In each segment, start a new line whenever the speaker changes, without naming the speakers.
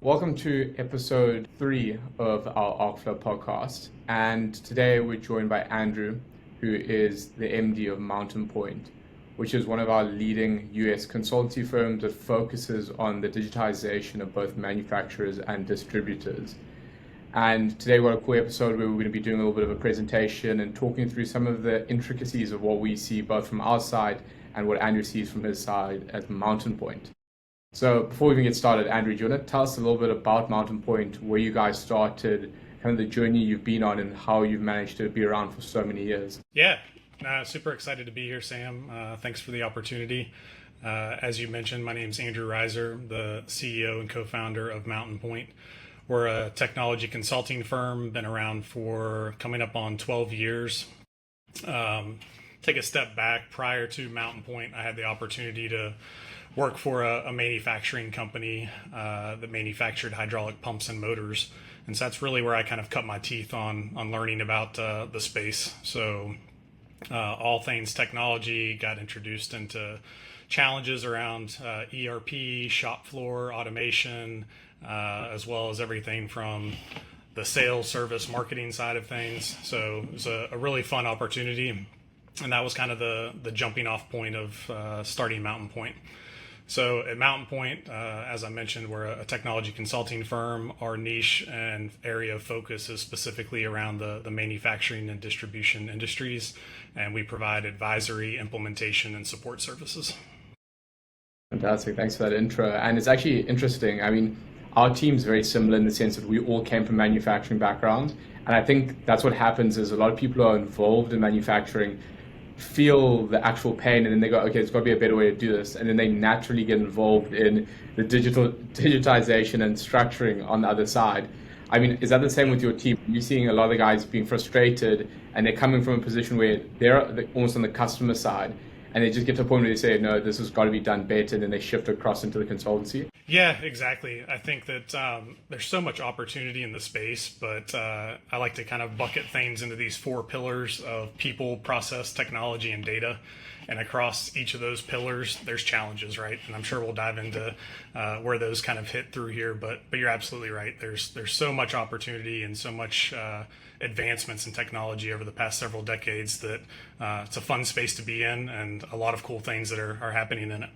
Welcome to episode 3 of our ArcFlow podcast. And today we're joined by Andrew, who is the MD of Mountain Point, which is one of our leading US consultancy firms that focuses on the digitization of both manufacturers and distributors. And today we're a cool episode where we're going to be doing a little bit of a presentation and talking through some of the intricacies of what we see both from our side and what Andrew sees from his side at Mountain Point. So before we even get started, Andrew, do you want to tell us a little bit about Mountain Point, where you guys started, kind of the journey you've been on and how you've managed to be around for so many years?
Yeah, super excited to be here, Sam. Thanks for the opportunity. As you mentioned, my name's Andrew Rieser, the CEO and co-founder of Mountain Point. We're a technology consulting firm, been around for coming up on 12 years. Take a step back, prior to Mountain Point, I had the opportunity to work for a manufacturing company that manufactured hydraulic pumps and motors. And so that's really where I kind of cut my teeth on learning about the space. So all things technology, got introduced into challenges around ERP, shop floor automation, as well as everything from the sales, service, marketing side of things. So it was a really fun opportunity. And that was kind of the jumping off point of starting Mountain Point. So at Mountain Point, as I mentioned, we're a technology consulting firm. Our niche and area of focus is specifically around the manufacturing and distribution industries, and we provide advisory, implementation, and support services.
Fantastic. Thanks for that intro. And it's actually interesting. I mean, our team's very similar in the sense that we all came from manufacturing backgrounds. And I think that's what happens is a lot of people who are involved in manufacturing feel the actual pain, and then they go, okay, there's got to be a better way to do this, and then they naturally get involved in the digitization and structuring on the other side. I mean, is that the same with your team? You're seeing a lot of the guys being frustrated, and they're coming from a position where they're almost on the customer side, and they just get to a point where they say, no, this has got to be done better, and then they shift across into the consultancy.
Yeah, exactly. I think that there's so much opportunity in the space, but I like to kind of bucket things into these 4 pillars of people, process, technology, and data. And across each of those pillars, there's challenges, right? And I'm sure we'll dive into where those kind of hit through here. But you're absolutely right. There's so much opportunity and so much advancements in technology over the past several decades that it's a fun space to be in, and a lot of cool things that are happening in it.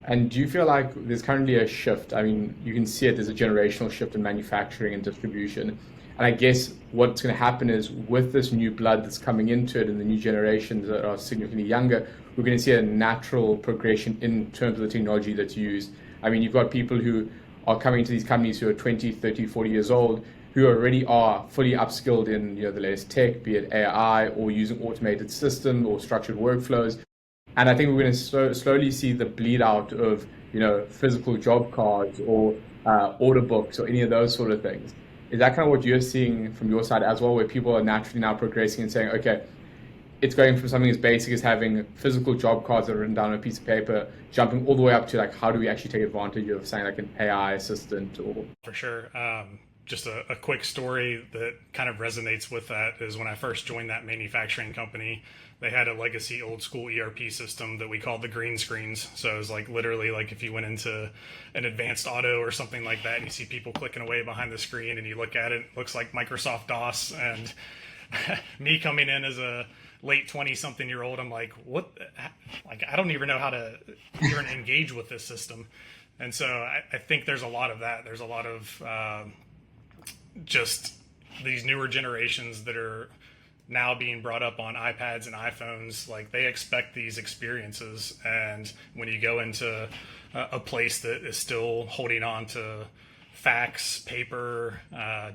And do you feel like there's currently a shift? I mean, you can see it, there's a generational shift in manufacturing and distribution. And I guess what's going to happen is with this new blood that's coming into it and the new generations that are significantly younger, we're going to see a natural progression in terms of the technology that's used. I mean, you've got people who are coming to these companies who are 20, 30, 40 years old, who already are fully upskilled in the latest tech, be it AI or using automated systems or structured workflows. And I think we're going to slowly see the bleed out of, physical job cards or order books or any of those sort of things. Is that kind of what you're seeing from your side as well, where people are naturally now progressing and saying, okay, it's going from something as basic as having physical job cards that are written down on a piece of paper, jumping all the way up to like, how do we actually take advantage of something like an AI assistant? Or
For sure. Just a quick story that kind of resonates with that is when I first joined that manufacturing company, they had a legacy old school ERP system that we called the green screens. So it was like literally like if you went into an advanced auto or something like that, and you see people clicking away behind the screen and you look at it, it looks like Microsoft DOS. And me coming in as a late 20-something-year-old, I'm like, what? Like, I don't even know how to even engage with this system. And so I think there's a lot of that. There's a lot of just these newer generations that are now being brought up on iPads and iPhones. Like, they expect these experiences, and when you go into a place that is still holding on to fax, paper,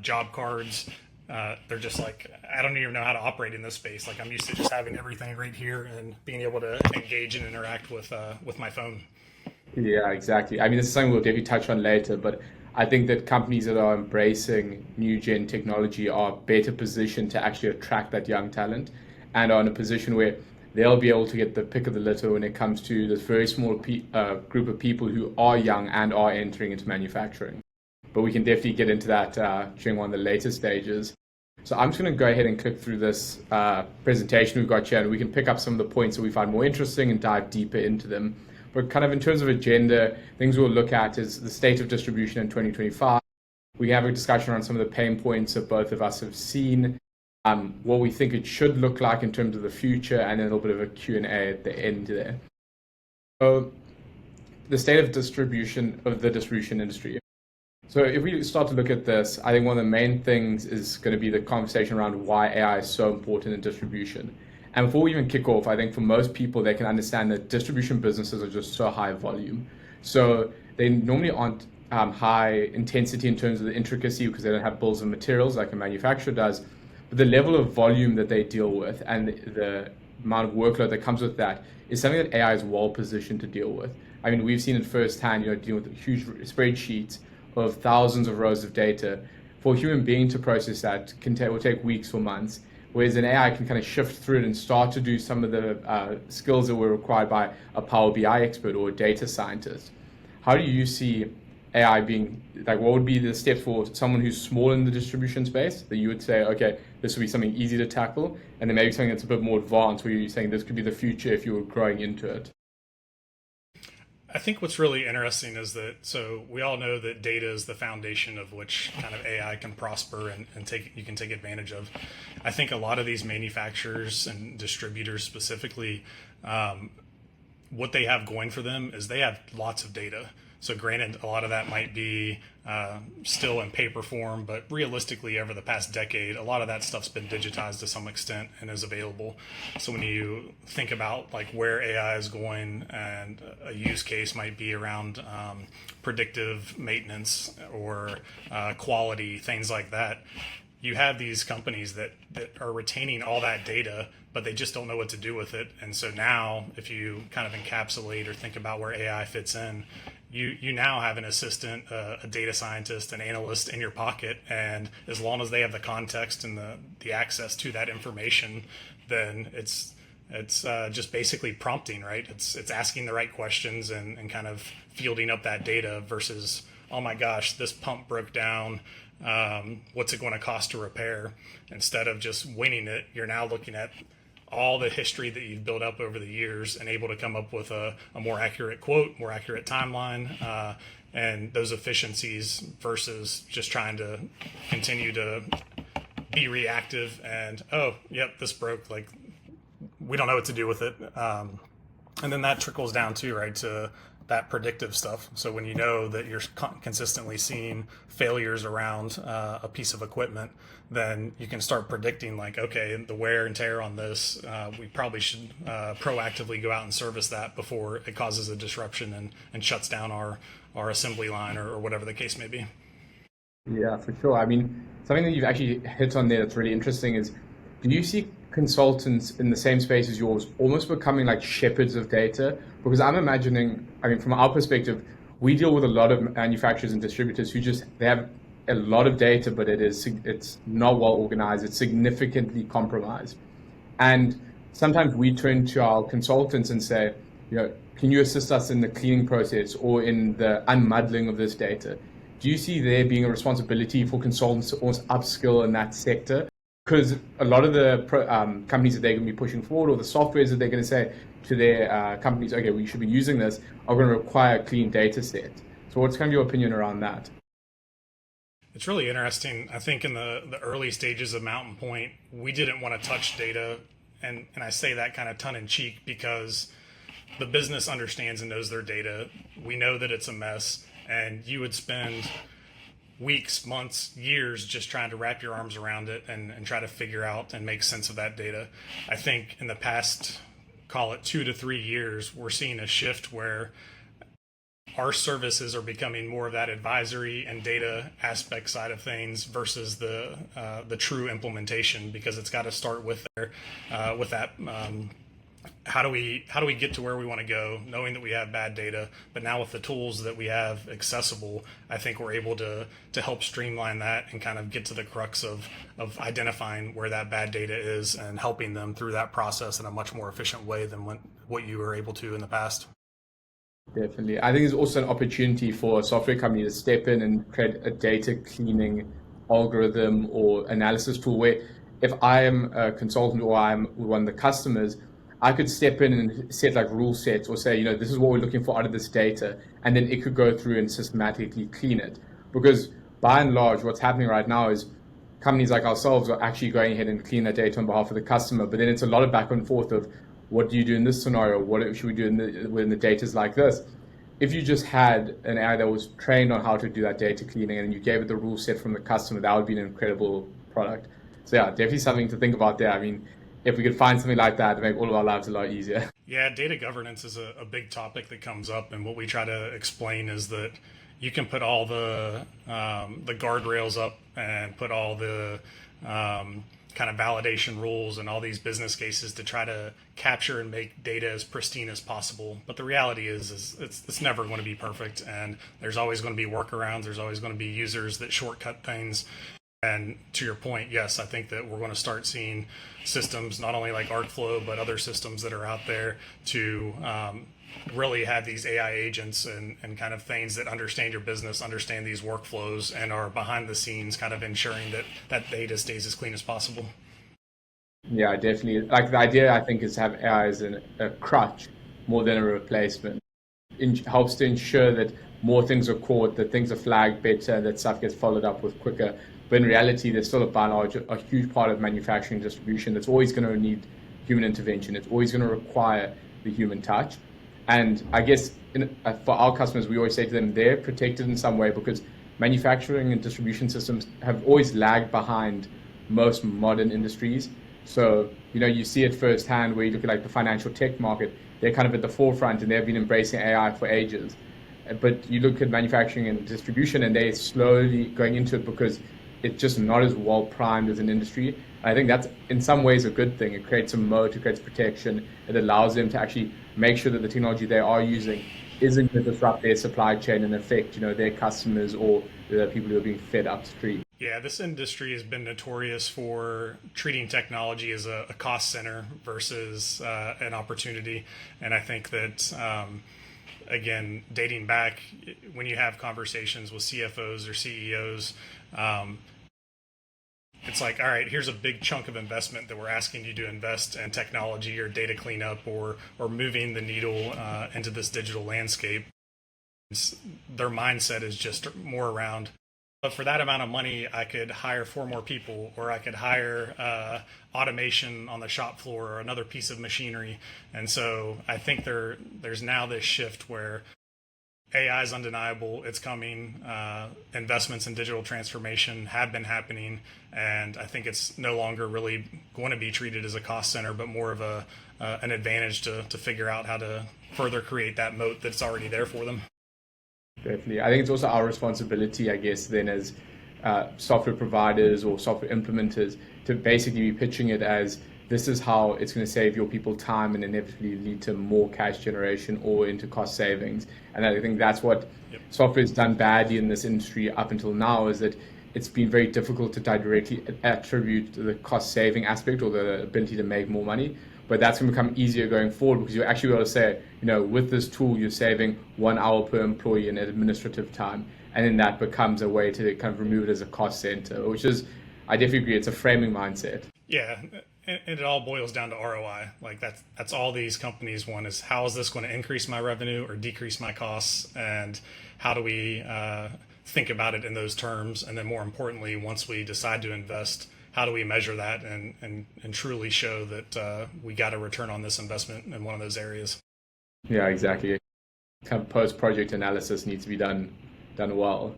job cards, they're just like, I don't even know how to operate in this space. Like, I'm used to just having everything right here and being able to engage and interact with my phone.
Yeah, exactly. I mean, this is something we'll definitely touch on later, but I think that companies that are embracing new gen technology are better positioned to actually attract that young talent and are in a position where they'll be able to get the pick of the litter when it comes to this very small group of people who are young and are entering into manufacturing. But we can definitely get into that during one of the later stages. So I'm just going to go ahead and click through this presentation we've got here, and we can pick up some of the points that we find more interesting and dive deeper into them. But kind of in terms of agenda, things we'll look at is the state of distribution in 2025. We have a discussion around some of the pain points that both of us have seen, what we think it should look like in terms of the future, and a little bit of a Q&A at the end there. So the state of distribution of the distribution industry. So if we start to look at this, I think one of the main things is going to be the conversation around why AI is so important in distribution. And before we even kick off, I think for most people, they can understand that distribution businesses are just so high volume. So they normally aren't high intensity in terms of the intricacy because they don't have bills of materials like a manufacturer does. But the level of volume that they deal with and the amount of workload that comes with that is something that AI is well positioned to deal with. I mean, we've seen it firsthand, dealing with huge spreadsheets of thousands of rows of data. For a human being to process that will take weeks or months, whereas an AI can kind of shift through it and start to do some of the skills that were required by a Power BI expert or a data scientist. How do you see AI being, like, what would be the steps for someone who's small in the distribution space that you would say, okay, this would be something easy to tackle, and then maybe something that's a bit more advanced where you're saying this could be the future if you were growing into it?
I think what's really interesting is that, so we all know that data is the foundation of which kind of AI can prosper and you can take advantage of. I think a lot of these manufacturers and distributors specifically, what they have going for them is they have lots of data. So granted, a lot of that might be still in paper form, but realistically, over the past decade, a lot of that stuff's been digitized to some extent and is available. So when you think about like where AI is going, and a use case might be around predictive maintenance or quality, things like that, you have these companies that are retaining all that data, but they just don't know what to do with it. And so now, if you kind of encapsulate or think about where AI fits in, you now have an assistant, a data scientist, an analyst in your pocket, and as long as they have the context and the access to that information, then it's just basically prompting, right? It's asking the right questions and kind of fielding up that data versus, oh my gosh, this pump broke down. What's it going to cost to repair? Instead of just winging it, you're now looking at all the history that you've built up over the years and able to come up with a more accurate quote, more accurate timeline, and those efficiencies versus just trying to continue to be reactive and, oh, yep, this broke, like, we don't know what to do with it. And then that trickles down too, right, to that predictive stuff. So when you know that you're consistently seeing failures around a piece of equipment, then you can start predicting, like, okay, the wear and tear on this, we probably should proactively go out and service that before it causes a disruption and shuts down our assembly line or whatever the case may be.
Yeah, for sure. I mean, something that you've actually hit on there that's really interesting is, do you see consultants in the same space as yours almost becoming like shepherds of data? Because I'm imagining, I mean, from our perspective, we deal with a lot of manufacturers and distributors who they have a lot of data, but it's not well organized. It's significantly compromised. And sometimes we turn to our consultants and say, can you assist us in the cleaning process or in the unmuddling of this data? Do you see there being a responsibility for consultants to almost upskill in that sector? Because a lot of the companies that they're going to be pushing forward, or the softwares that they're going to say to their companies, okay, we should be using this, are going to require a clean data set. So what's kind of your opinion around that?
It's really interesting. I think in the early stages of Mountain Point, we didn't want to touch data. And I say that kind of tongue in cheek because the business understands and knows their data. We know that it's a mess, and you would spend weeks, months, years just trying to wrap your arms around it and try to figure out and make sense of that data. I think in the past, call it 2 to 3 years, we're seeing a shift where our services are becoming more of that advisory and data aspect side of things versus the true implementation, because it's got to start with that. How do we get to where we want to go, knowing that we have bad data, but now with the tools that we have accessible, I think we're able to help streamline that and kind of get to the crux of identifying where that bad data is and helping them through that process in a much more efficient way than what you were able to in the past.
Definitely. I think there's also an opportunity for a software company to step in and create a data cleaning algorithm or analysis tool where if I am a consultant or I'm one of the customers, I could step in and set like rule sets or say, this is what we're looking for out of this data, and then it could go through and systematically clean it. Because by and large, what's happening right now is companies like ourselves are actually going ahead and clean that data on behalf of the customer, but then it's a lot of back and forth of what do you do in this scenario? What should we do when the data is like this? If you just had an AI that was trained on how to do that data cleaning and you gave it the rule set from the customer, that would be an incredible product. So yeah, definitely something to think about there. I mean, if we could find something like that to make all of our lives a lot easier.
Yeah, data governance is a big topic that comes up, and what we try to explain is that you can put all the guardrails up and put all the kind of validation rules and all these business cases to try to capture and make data as pristine as possible. But the reality is it's never going to be perfect, and there's always going to be workarounds. There's always going to be users that shortcut things. And to your point, yes, I think that we're going to start seeing systems, not only like ArcFlow, but other systems that are out there to really have these AI agents and kind of things that understand your business, understand these workflows, and are behind the scenes kind of ensuring that that data stays as clean as possible.
Yeah, definitely. Like the idea, I think, is to have AI as a crutch more than a replacement. It helps to ensure that more things are caught, that things are flagged better, that stuff gets followed up with quicker. But in reality, there's still by and large a huge part of manufacturing and distribution that's always going to need human intervention. It's always going to require the human touch. And I guess for our customers, we always say to them, they're protected in some way because manufacturing and distribution systems have always lagged behind most modern industries. So, you see it firsthand where you look at like the financial tech market, they're kind of at the forefront and they've been embracing AI for ages. But you look at manufacturing and distribution and they're slowly going into it because it's just not as well primed as an industry. I think that's in some ways a good thing. It creates a moat, it creates protection. It allows them to actually make sure that the technology they are using isn't going to disrupt their supply chain and affect, their customers or the people who are being fed upstream.
Yeah, this industry has been notorious for treating technology as a cost center versus an opportunity. And I think that, again, dating back, when you have conversations with CFOs or CEOs, it's like, all right, here's a big chunk of investment that we're asking you to invest in technology or data cleanup or moving the needle into this digital landscape. Their mindset is just more around, but for that amount of money, I could hire 4 more people, or I could hire automation on the shop floor or another piece of machinery. And so I think there's now this shift where AI is undeniable. It's coming. Investments in digital transformation have been happening, and I think it's no longer really going to be treated as a cost center, but more of an advantage to figure out how to further create that moat that's already there for them.
Definitely. I think it's also our responsibility, I guess, then as software providers or software implementers to basically be pitching it as this is how it's going to save your people time and inevitably lead to more cash generation or into cost savings. And I think that's what software has done badly in this industry up until now, is that it's been very difficult to directly attribute the cost saving aspect or the ability to make more money. But that's going to become easier going forward because you're actually able to say, with this tool, you're saving 1 hour per employee in administrative time. And then that becomes a way to kind of remove it as a cost center, which is, I definitely agree, it's a framing mindset.
Yeah, and it all boils down to ROI. Like that's all these companies want is, how is this going to increase my revenue or decrease my costs, and how do we think about it in those terms? And then more importantly, once we decide to invest, how do we measure that and truly show that we got a return on this investment in one of those areas?
Yeah, exactly. Kind of post-project analysis needs to be done well.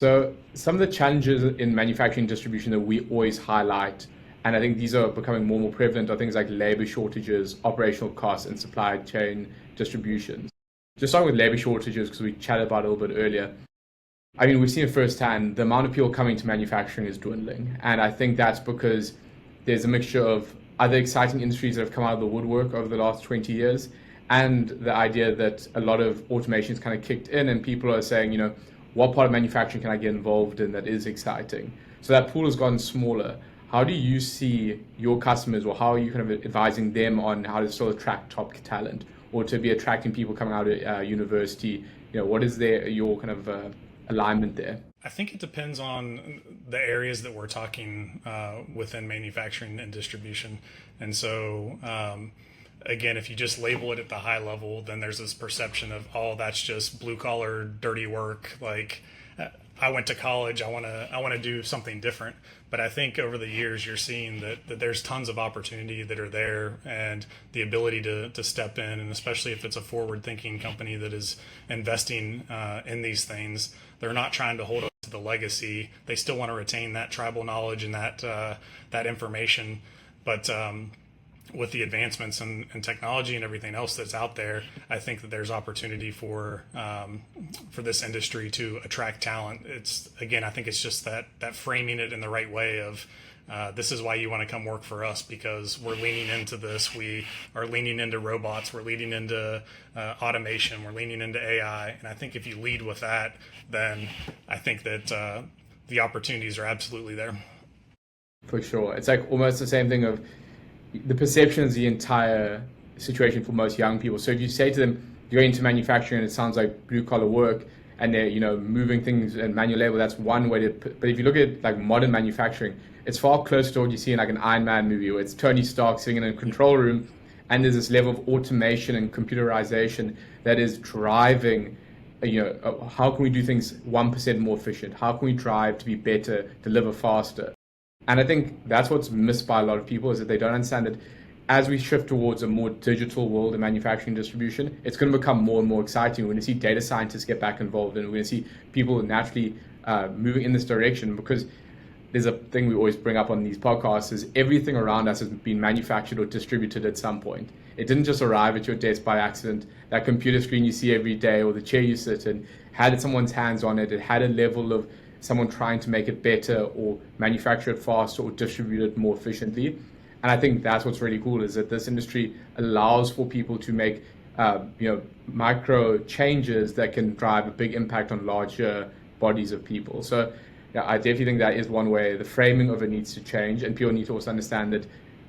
So some of the challenges in manufacturing distribution that we always highlight, and I think these are becoming more and more prevalent, are things like labor shortages, operational costs, and supply chain distributions. Just starting with labor shortages, because we chatted about it a little bit earlier. I mean, we've seen it firsthand. The amount of people coming to manufacturing is dwindling. And I think that's because there's a mixture of other exciting industries that have come out of the woodwork over the last 20 years, and the idea that a lot of automation is kind of kicked in and people are saying, what part of manufacturing can I get involved in that is exciting? So that pool has gotten smaller. How do you see your customers, or how are you kind of advising them on how to still attract top talent, or to be attracting people coming out of university? What is your kind of alignment there?
I think it depends on the areas that we're talking within manufacturing and distribution. And so, again, if you just label it at the high level, then there's this perception of, oh, that's just blue collar, dirty work. Like, I went to college, I want to do something different. But I think over the years, you're seeing that there's tons of opportunity that are there, and the ability to step in, and especially if it's a forward thinking company that is investing in these things, they're not trying to hold up to the legacy. They still want to retain that tribal knowledge and that information. But with the advancements in technology and everything else that's out there, I think that there's opportunity for this industry to attract talent. It's, again, I think it's just that framing it in the right way of this is why you want to come work for us, because we're leaning into this. We are leaning into robots. We're leaning into automation. We're leaning into AI. And I think if you lead with that, then I think that the opportunities are absolutely there.
For sure. It's like almost the same thing of the perception is the entire situation for most young people. So if you say to them, you're into manufacturing and it sounds like blue collar work and they're, moving things in manual labor, that's one way to put, but if you look at like modern manufacturing, it's far closer to what you see in like an Iron Man movie where it's Tony Stark sitting in a control room and there's this level of automation and computerization that is driving, how can we do things 1% more efficient? How can we drive to be better, deliver faster? And I think that's what's missed by a lot of people is that they don't understand that as we shift towards a more digital world in manufacturing distribution, it's going to become more and more exciting. We're going to see data scientists get back involved, and we're going to see people naturally moving in this direction, because there's a thing we always bring up on these podcasts is everything around us has been manufactured or distributed at some point. It didn't just arrive at your desk by accident. That computer screen you see every day or the chair you sit in had someone's hands on it. It had a level of someone trying to make it better or manufacture it faster or distribute it more efficiently. And I think that's what's really cool is that this industry allows for people to make micro changes that can drive a big impact on larger bodies of people. So yeah, I definitely think that is one way. The framing of it needs to change, and people need to also understand that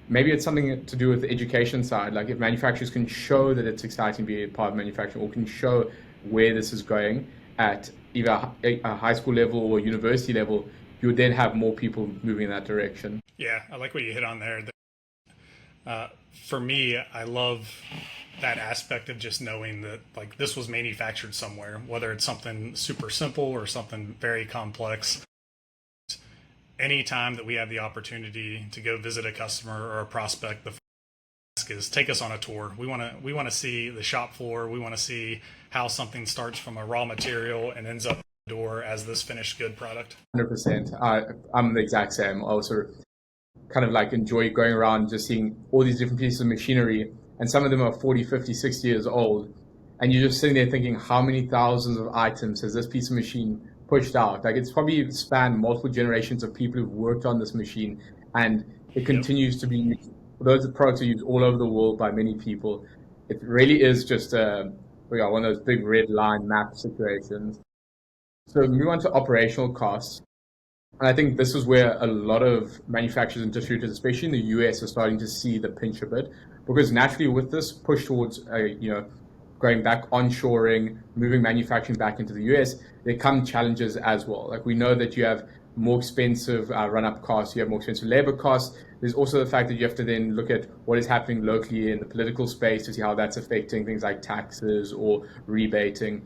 maybe it's something to do with the education side. Like if manufacturers can show that it's exciting to be a part of manufacturing or can show where this is going at either a high school level or university level, you would then have more people moving in that direction.
Yeah, I like what you hit on there. For me, I love that aspect of just knowing that like this was manufactured somewhere, whether it's something super simple or something very complex. Anytime that we have the opportunity to go visit a customer or a prospect, the ask is take us on a tour. We want to see the shop floor. We want to see how something starts from a raw material and ends up the door as this finished good product.
100%. I'm the exact same. I also kind of like enjoy going around just seeing all these different pieces of machinery, and some of them are 40, 50, 60 years old, and you're just sitting there thinking, how many thousands of items has this piece of machine pushed out? Like it's probably spanned multiple generations of people who've worked on this machine, and it continues to be used. Those products are used all over the world by many people. It really is just one of those big red line map situations. So move on to operational costs. And I think this is where a lot of manufacturers and distributors, especially in the US, are starting to see the pinch a bit, because naturally with this push towards, going back onshoring, moving manufacturing back into the US, there come challenges as well. Like we know that you have more expensive run-up costs, you have more expensive labor costs. There's also the fact that you have to then look at what is happening locally in the political space to see how that's affecting things like taxes or rebating.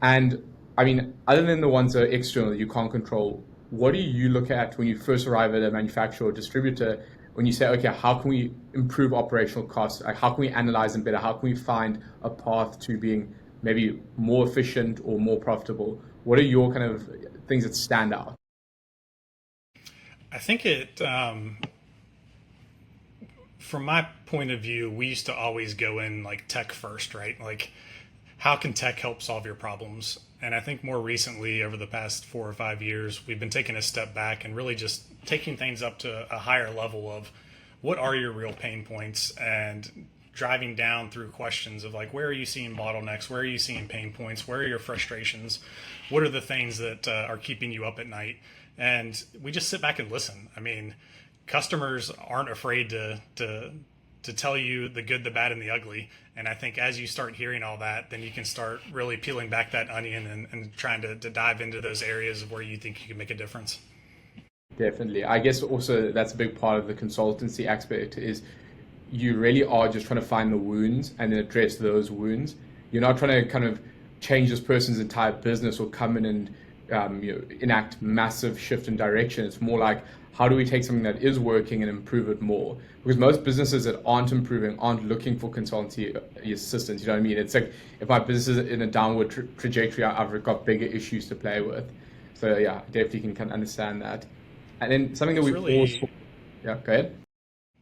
And I mean, other than the ones that are external that you can't control, what do you look at when you first arrive at a manufacturer or distributor when you say, okay, how can we improve operational costs? Like, how can we analyze them better? How can we find a path to being maybe more efficient or more profitable? What are your kind of things that stand out?
I think from my point of view, we used to always go in like tech first, right? Like, how can tech help solve your problems? And I think more recently, over the past 4 or 5 years, we've been taking a step back and really just taking things up to a higher level of what are your real pain points, and driving down through questions of like, where are you seeing bottlenecks? Where are you seeing pain points? Where are your frustrations? What are the things that are keeping you up at night? And we just sit back and listen. I mean, customers aren't afraid to tell you the good, the bad, and the ugly. And I think as you start hearing all that, then you can start really peeling back that onion and trying to dive into those areas where you think you can make a difference.
Definitely. I guess also that's a big part of the consultancy aspect is you really are just trying to find the wounds and then address those wounds. You're not trying to kind of change this person's entire business or come in and enact massive shift in direction. It's more like, how do we take something that is working and improve it more? Because most businesses that aren't improving aren't looking for consultancy assistance. You know what I mean? It's like, if my business is in a downward trajectory, I've got bigger issues to play with. So yeah, definitely can kind of understand that. And then something that
What's
we also,
really,
yeah, go ahead.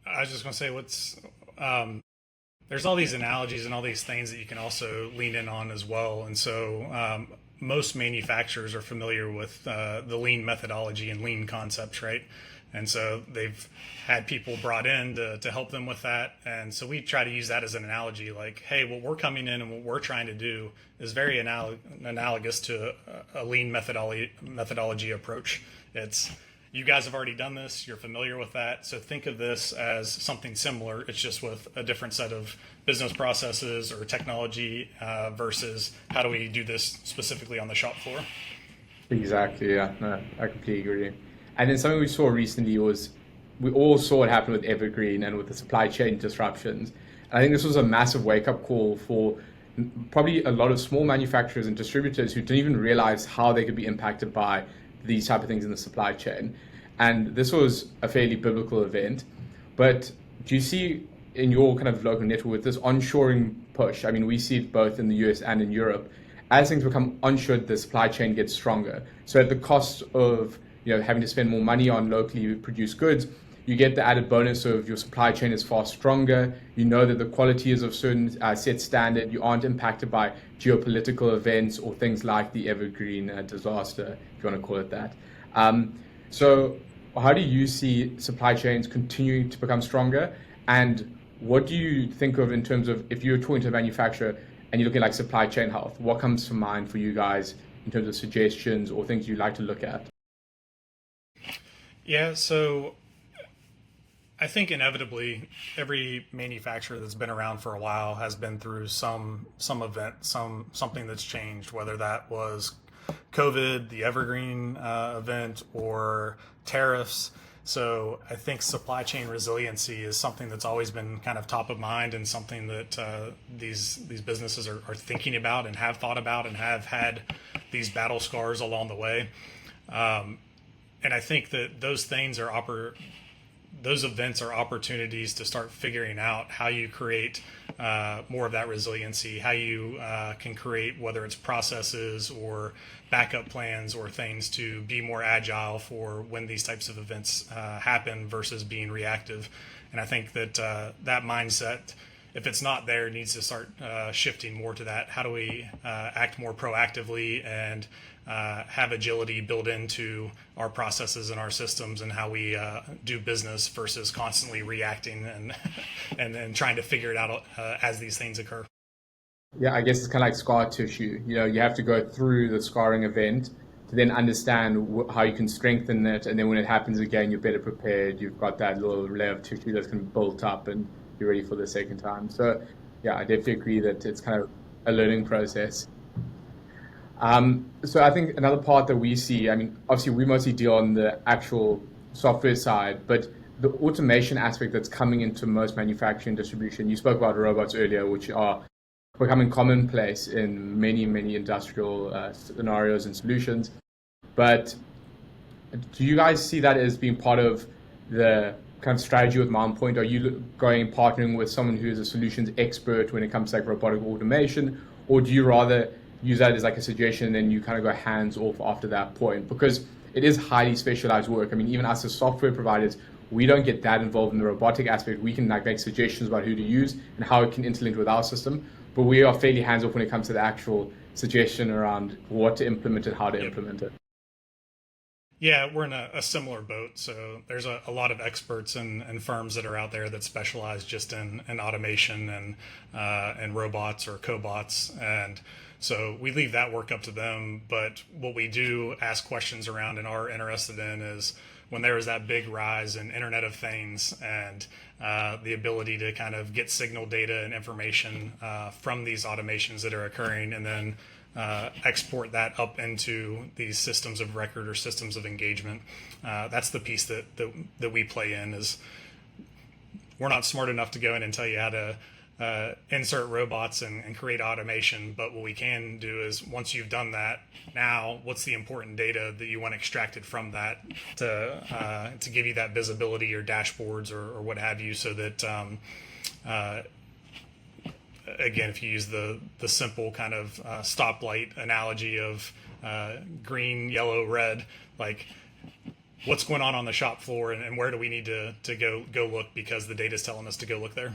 I was just going to say, there's all these analogies and all these things that you can also lean in on as well. And so most manufacturers are familiar with the lean methodology and lean concepts, right? And so they've had people brought in to help them with that. And so we try to use that as an analogy, like, hey, what we're coming in and what we're trying to do is very analogous to a lean methodology approach. It's, you guys have already done this, you're familiar with that, so think of this as something similar. It's just with a different set of business processes or technology versus how do we do this specifically on the shop floor.
Exactly, yeah. No, I completely agree. And then something we saw recently was, we all saw what happened with Evergreen and with the supply chain disruptions. I think this was a massive wake up call for probably a lot of small manufacturers and distributors who didn't even realize how they could be impacted by these type of things in the supply chain. And this was a fairly biblical event. But do you see in your kind of local network with this onshoring push? I mean, we see it both in the US and in Europe. As things become onshored, the supply chain gets stronger. So at the cost of having to spend more money on locally produced goods, you get the added bonus of your supply chain is far stronger. You know that the quality is of certain set standard. You aren't impacted by geopolitical events or things like the Evergreen disaster, if you want to call it that. So how do you see supply chains continuing to become stronger? And what do you think of in terms of, if you're talking to a manufacturer and you're looking at like supply chain health, what comes to mind for you guys in terms of suggestions or things you'd like to look at?
Yeah, so I think inevitably every manufacturer that's been around for a while has been through some event, something that's changed, whether that was COVID, the Evergreen event, or tariffs. So I think supply chain resiliency is something that's always been kind of top of mind and something that these businesses are thinking about and have thought about and have had these battle scars along the way. And I think that those events are opportunities to start figuring out how you create more of that resiliency, how you can create, whether it's processes or backup plans or things to be more agile for when these types of events happen versus being reactive. And I think that that mindset, if it's not there, needs to start shifting more to that. How do we act more proactively and have agility built into our processes and our systems and how we do business versus constantly reacting and and then trying to figure it out as these things occur.
Yeah, I guess it's kind of like scar tissue. You have to go through the scarring event to then understand how you can strengthen it, and then when it happens again, you're better prepared. You've got that little layer of tissue that's going to build up, and you're ready for the second time. So, yeah, I definitely agree that it's kind of a learning process. So I think another part that we see, I mean, obviously we mostly deal on the actual software side, but the automation aspect that's coming into most manufacturing distribution. You spoke about robots earlier, which are becoming commonplace in many, many industrial scenarios and solutions. But do you guys see that as being part of the kind of strategy with Mount Point? Are you going and partnering with someone who is a solutions expert when it comes to like robotic automation, or do you rather use that as like a suggestion and then you kind of go hands off after that point? Because it is highly specialized work. I mean, even us as software providers, we don't get that involved in the robotic aspect. We can like make suggestions about who to use and how it can interlink with our system, but we are fairly hands off when it comes to the actual suggestion around what to implement and how to
Yep.
implement it.
Yeah, we're in a similar boat. So there's a lot of experts and firms that are out there that specialize just in automation and robots or cobots. And so we leave that work up to them. But what we do ask questions around and are interested in is when there is that big rise in Internet of Things and the ability to kind of get signal data and information from these automations that are occurring and then export that up into these systems of record or systems of engagement. That's the piece that we play in is we're not smart enough to go in and tell you how to insert robots and create automation. But what we can do is, once you've done that, now what's the important data that you want extracted from that to give you that visibility or dashboards or what have you, so that again, if you use the simple kind of stoplight analogy of green, yellow, red, like what's going on the shop floor, and where do we need to go look, because the data is telling us to go look there.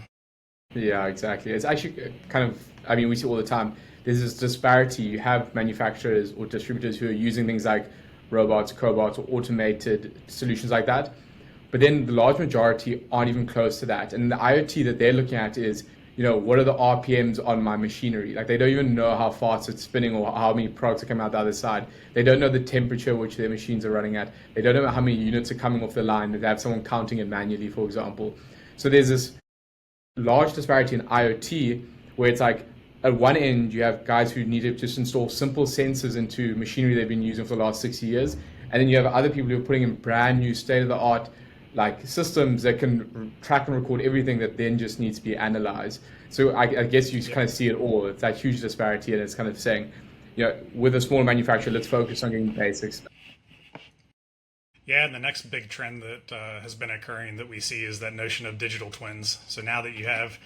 Yeah, exactly. It's actually kind of, I mean, we see all the time, there's this disparity. You have manufacturers or distributors who are using things like robots, cobots, or automated solutions like that. But then the large majority aren't even close to that. And the IoT that they're looking at is, what are the RPMs on my machinery? Like, they don't even know how fast it's spinning or how many products are coming out the other side. They don't know the temperature which their machines are running at. They don't know how many units are coming off the line. They have someone counting it manually, for example. So there's this large disparity in IoT where it's like, at one end, you have guys who need to just install simple sensors into machinery they've been using for the last 60 years. And then you have other people who are putting in brand new state-of-the-art like systems that can track and record everything that then just needs to be analyzed. So I guess you kind of see it all. It's that huge disparity, and it's kind of saying, with a small manufacturer, let's focus on getting the basics.
Yeah, and the next big trend that has been occurring that we see is that notion of digital twins. So now that you have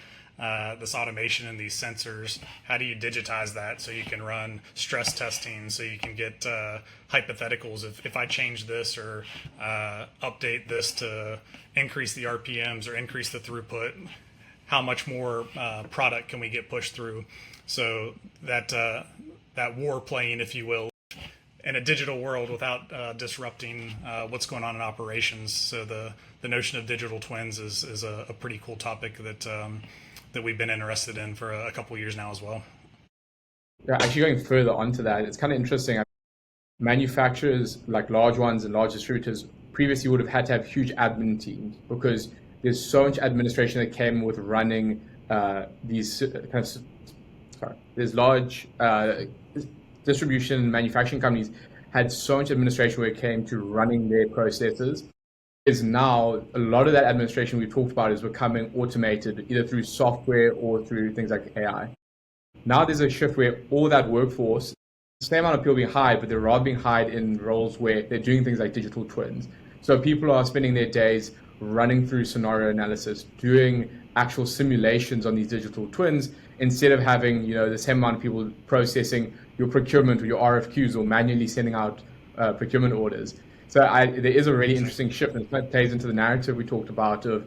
this automation and these sensors, how do you digitize that so you can run stress testing, so you can get hypotheticals if I change this or update this to increase the RPMs or increase the throughput, how much more product can we get pushed through? So that war playing, if you will, in a digital world without disrupting what's going on in operations. So the notion of digital twins is a pretty cool topic that we've been interested in for a couple of years now as well.
Yeah, actually going further onto that, it's kind of interesting. Manufacturers, like large ones and large distributors, previously would have had to have huge admin teams because there's so much administration that came with running these there's large distribution and manufacturing companies had so much administration where it came to running their processes. Is now a lot of that administration we talked about is becoming automated either through software or through things like AI. Now there's a shift where all that workforce, the same amount of people being hired, but they're rather being hired in roles where they're doing things like digital twins. So people are spending their days running through scenario analysis, doing actual simulations on these digital twins, instead of having the same amount of people processing your procurement or your RFQs or manually sending out procurement orders. So there is a really interesting shift, and it plays into the narrative we talked about of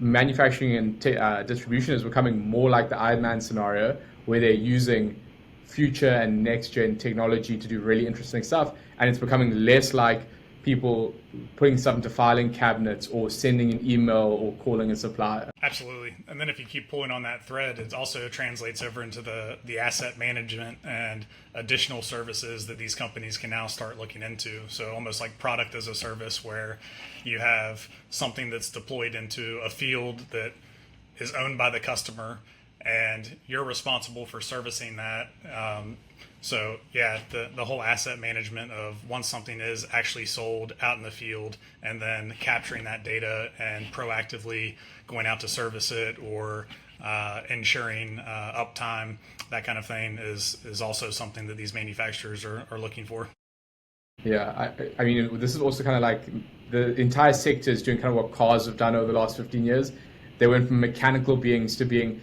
manufacturing and distribution is becoming more like the Iron Man scenario, where they're using future and next-gen technology to do really interesting stuff, and it's becoming less like people putting stuff into filing cabinets or sending an email or calling a supplier.
Absolutely. And then if you keep pulling on that thread, it also translates over into the asset management and additional services that these companies can now start looking into. So almost like product as a service, where you have something that's deployed into a field that is owned by the customer and you're responsible for servicing that. So yeah, the whole asset management of once something is actually sold out in the field, and then capturing that data and proactively going out to service it or ensuring uptime, that kind of thing is also something that these manufacturers are looking for.
Yeah, I mean, this is also kind of like the entire sector is doing kind of what cars have done over the last 15 years. They went from mechanical beings to being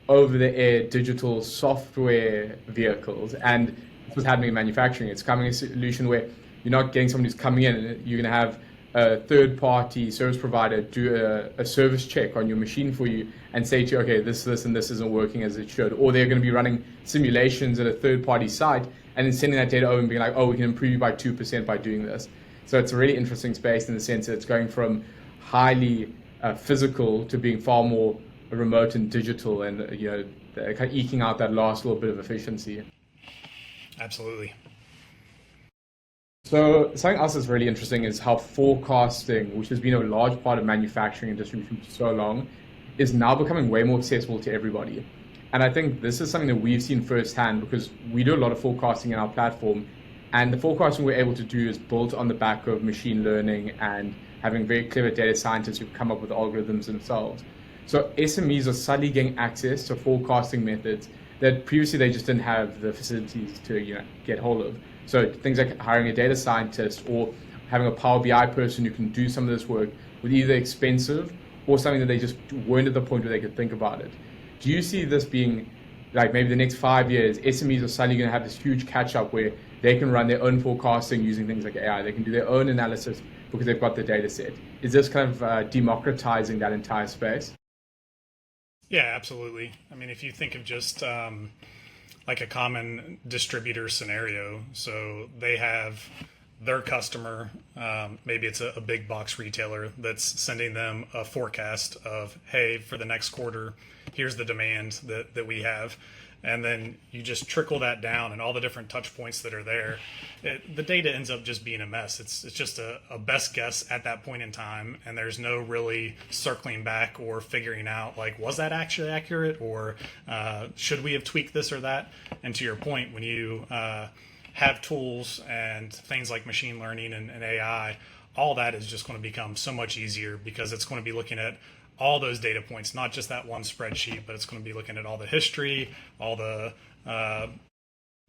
over-the-air digital software vehicles, and that's what's happening in manufacturing. It's becoming a solution where you're not getting someone who's coming in. You're going to have a third-party service provider do a service check on your machine for you and say to you, okay, this, and this isn't working as it should. Or they're going to be running simulations at a third-party site and then sending that data over and being like, oh, we can improve you by 2% by doing this. So it's a really interesting space in the sense that it's going from highly physical to being far more remote and digital, and kind of eking out that last little bit of efficiency.
Absolutely.
So something else that's really interesting is how forecasting, which has been a large part of manufacturing and distribution for so long, is now becoming way more accessible to everybody. And I think this is something that we've seen firsthand because we do a lot of forecasting in our platform, and the forecasting we're able to do is built on the back of machine learning and having very clever data scientists who come up with algorithms themselves. So SMEs are suddenly getting access to forecasting methods that previously they just didn't have the facilities to get hold of. So things like hiring a data scientist or having a Power BI person who can do some of this work was either expensive or something that they just weren't at the point where they could think about it. Do you see this being like maybe the next 5 years, SMEs are suddenly going to have this huge catch up where they can run their own forecasting using things like AI. They can do their own analysis because they've got the data set. Is this kind of democratizing that entire space?
Yeah, absolutely. I mean, if you think of just like a common distributor scenario, so they have their customer, maybe it's a big box retailer that's sending them a forecast of, hey, for the next quarter, here's the demand that we have. And then you just trickle that down and all the different touch points that are there. The data ends up just being a mess. It's just a best guess at that point in time. And there's no really circling back or figuring out, like, was that actually accurate? Or should we have tweaked this or that? And to your point, when you have tools and things like machine learning and AI, all that is just going to become so much easier because it's going to be looking at all those data points, not just that one spreadsheet, but it's going to be looking at all the history, all the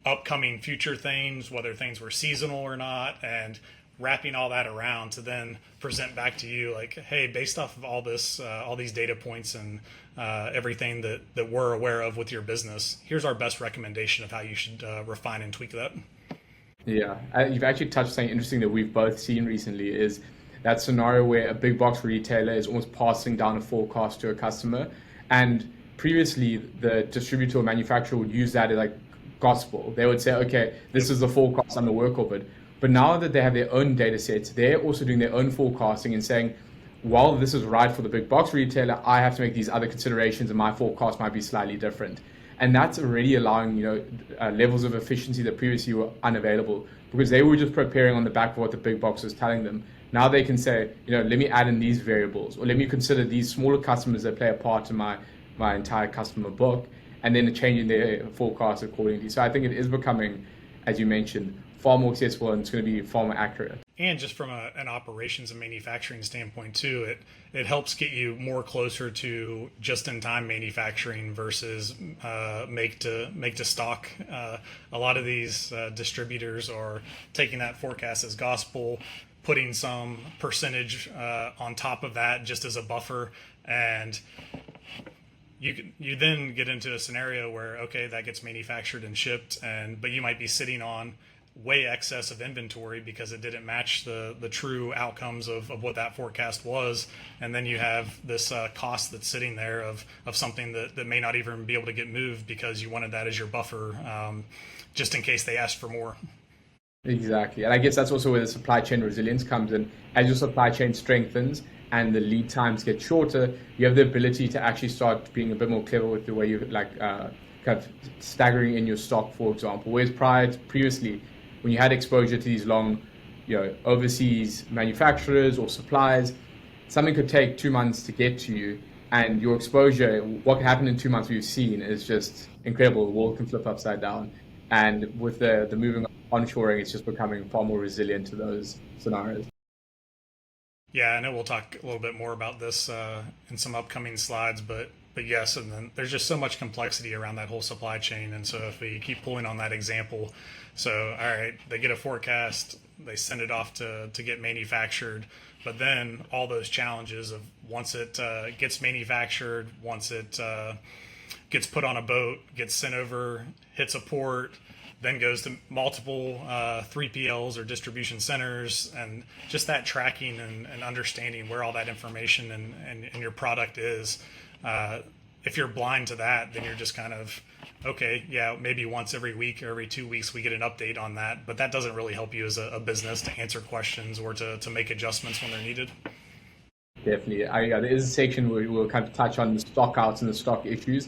upcoming future things, whether things were seasonal or not, and wrapping all that around to then present back to you like, hey, based off of all this, all these data points and everything that we're aware of with your business, here's our best recommendation of how you should refine and tweak that.
Yeah, you've actually touched something interesting that we've both seen recently is that scenario where a big box retailer is almost passing down a forecast to a customer. And previously, the distributor or manufacturer would use that as like gospel. They would say, okay, this is the forecast, I'm going to work off it. But now that they have their own data sets, they're also doing their own forecasting and saying, while this is right for the big box retailer, I have to make these other considerations and my forecast might be slightly different. And that's already allowing levels of efficiency that previously were unavailable because they were just preparing on the back of what the big box was telling them. Now they can say, let me add in these variables, or let me consider these smaller customers that play a part in my entire customer book, and then changing their forecast accordingly. So I think it is becoming, as you mentioned, far more accessible and it's going to be far more accurate.
And just from an operations and manufacturing standpoint too, it helps get you more closer to just-in-time manufacturing versus make to stock. A lot of these distributors are taking that forecast as gospel, putting some percentage on top of that just as a buffer, and you then get into a scenario where, okay, that gets manufactured and shipped, but you might be sitting on way excess of inventory because it didn't match the true outcomes of what that forecast was. And then you have this cost that's sitting there of something that may not even be able to get moved because you wanted that as your buffer just in case they asked for more.
Exactly. And I guess that's also where the supply chain resilience comes in. As your supply chain strengthens and the lead times get shorter, you have the ability to actually start being a bit more clever with the way you kind of staggering in your stock, for example. Whereas previously, when you had exposure to these long, overseas manufacturers or suppliers, something could take 2 months to get to you, and your exposure, what can happen in 2 months we've seen is just incredible. The world can flip upside down. And with the moving onshoring, it's just becoming far more resilient to those scenarios.
Yeah, I know we'll talk a little bit more about this in some upcoming slides, but yes, and then there's just so much complexity around that whole supply chain. And so if we keep pulling on that example, so all right, they get a forecast, they send it off to get manufactured, but then all those challenges of once it gets manufactured, once it gets put on a boat, gets sent over, hits a port, then goes to multiple 3PLs or distribution centers, and just that tracking and understanding where all that information and your product is. If you're blind to that, then you're just kind of, okay, yeah, maybe once every week or every 2 weeks we get an update on that, but that doesn't really help you as a business to answer questions or to make adjustments when they're needed.
Definitely. There is a section where we'll kind of touch on the stockouts and the stock issues.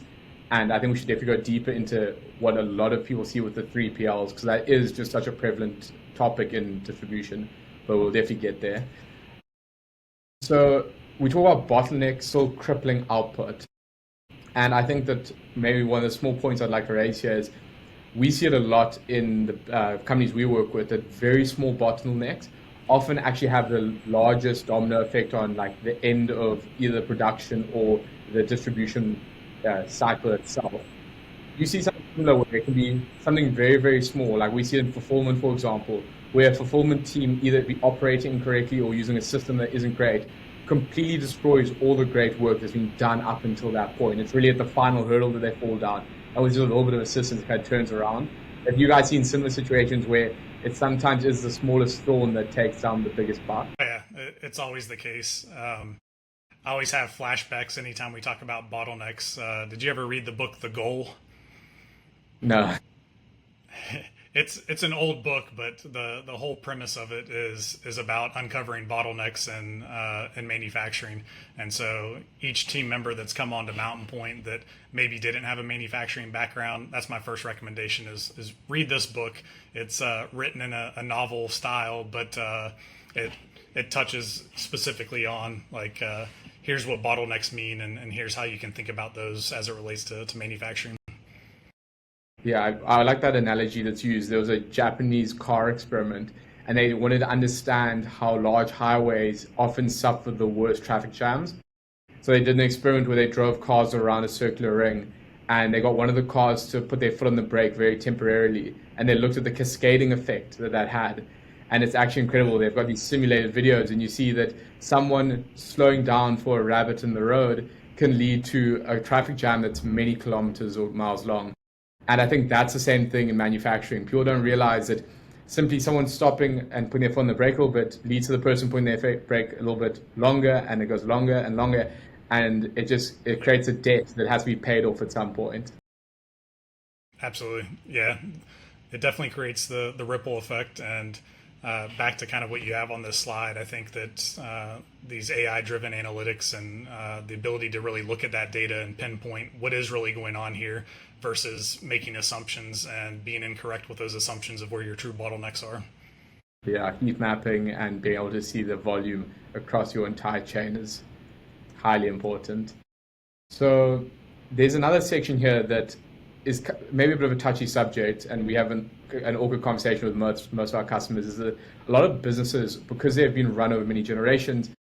And I think we should definitely go deeper into what a lot of people see with the 3PLs, because that is just such a prevalent topic in distribution, but we'll definitely get there. So we talk about bottlenecks still crippling output. And I think that maybe one of the small points I'd like to raise here is we see it a lot in the companies we work with, that very small bottlenecks often actually have the largest domino effect on like the end of either production or the distribution cycle itself. You see something similar where it can be something very, very small, like we see in fulfillment, for example, where a fulfillment team either be operating incorrectly or using a system that isn't great, completely destroys all the great work that's been done up until that point. It's really at the final hurdle that they fall down. And with just a little bit of assistance, it kind of turns around. Have you guys seen similar situations where it sometimes is the smallest thorn that takes down the biggest bark?
Yeah, it's always the case. I always have flashbacks anytime we talk about bottlenecks. Did you ever read the book The Goal?
No.
It's an old book, but the whole premise of it is about uncovering bottlenecks in manufacturing. And so each team member that's come onto Mountain Point that maybe didn't have a manufacturing background, that's my first recommendation is read this book. It's written in a novel style, but it touches specifically on like here's what bottlenecks mean, and here's how you can think about those as it relates to manufacturing.
Yeah, I like that analogy that's used. There was a Japanese car experiment, and they wanted to understand how large highways often suffer the worst traffic jams. So they did an experiment where they drove cars around a circular ring, and they got one of the cars to put their foot on the brake very temporarily, and they looked at the cascading effect that that had. And it's actually incredible. They've got these simulated videos, and you see that someone slowing down for a rabbit in the road can lead to a traffic jam that's many kilometers or miles long. And I think that's the same thing in manufacturing. People don't realize that simply someone stopping and putting their foot on the brake a little bit leads to the person putting their brake a little bit longer, and it goes longer and longer, and it creates a debt that has to be paid off at some point.
Absolutely, yeah. It definitely creates the ripple effect. And back to kind of what you have on this slide, I think that these AI driven analytics and the ability to really look at that data and pinpoint what is really going on here versus making assumptions and being incorrect with those assumptions of where your true bottlenecks are.
Yeah, heat mapping and being able to see the volume across your entire chain is highly important. So there's another section here that is maybe a bit of a touchy subject, and we have an awkward conversation with most of our customers, is that a lot of businesses, because they've been run over many generations,